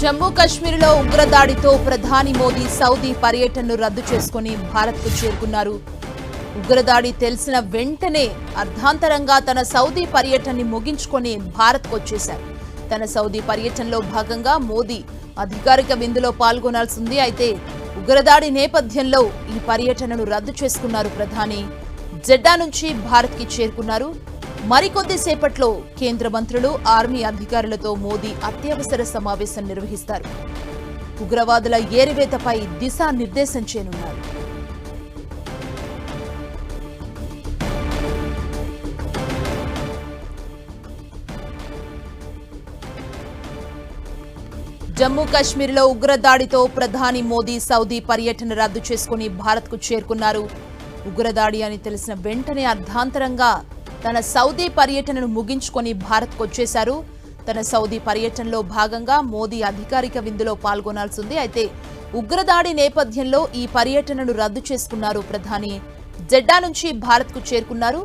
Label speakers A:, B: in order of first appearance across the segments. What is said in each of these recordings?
A: జమ్మూ కశ్మీర్లో ఉగ్రదాడితో ప్రధాని మోదీ సౌదీ పర్యటనను రద్దు చేసుకుని భారత్కు చేరుకున్నారు. ఉగ్రదాడి తెలిసిన వెంటనే అర్ధాంతరంగా తన సౌదీ పర్యటనని ముగించుకొని భారత్కు వచ్చేశారు. తన సౌదీ పర్యటనలో భాగంగా మోదీ అధికారిక విందులో పాల్గొనాల్సింది. అయితే ఉగ్రదాడి నేపథ్యంలో ఈ పర్యటనను రద్దు చేసుకున్నారు. ప్రధాని జెడ్డా నుంచి భారత్కి చేరుకున్నారు. మరికొద్ది సేపట్లో కేంద్ర మంత్రులు, ఆర్మీ అధికారులతో మోదీ అత్యవసర సమావేశం నిర్వహిస్తారు. ఉగ్రవాదుల ఏరివేతపై దిశానిర్దేశం చేయనున్నారు. జమ్మూ కశ్మీర్లో ఉగ్రదాడితో ప్రధాని మోదీ సౌదీ పర్యటన రద్దు చేసుకుని భారత్కు చేరుకున్నారు. ఉగ్రదాడి అని తెలిసిన వెంటనే అర్ధాంతరంగా తన సౌదీ పర్యటనను ముగించుకొని భారత్కు వచ్చేశారు. తన సౌదీ పర్యటనలో భాగంగా మోదీ అధికారిక విందులో పాల్గొనాల్సింది. అయితే ఉగ్రదాడి నేపథ్యంలో ఈ పర్యటనను రద్దు చేసుకున్నారు. ప్రధాని జెడ్డా నుంచి భారత్కు చేరుకున్నారు.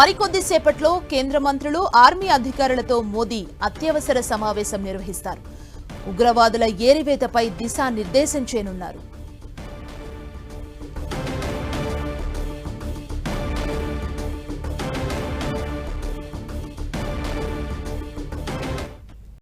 A: మరికొద్ది సేపట్లో కేంద్ర మంత్రులు, ఆర్మీ అధికారులతో మోదీ అత్యవసర సమావేశం నిర్వహిస్తారు. ఉగ్రవాదుల ఏరివేతపై దిశానిర్దేశం చేయనున్నారు.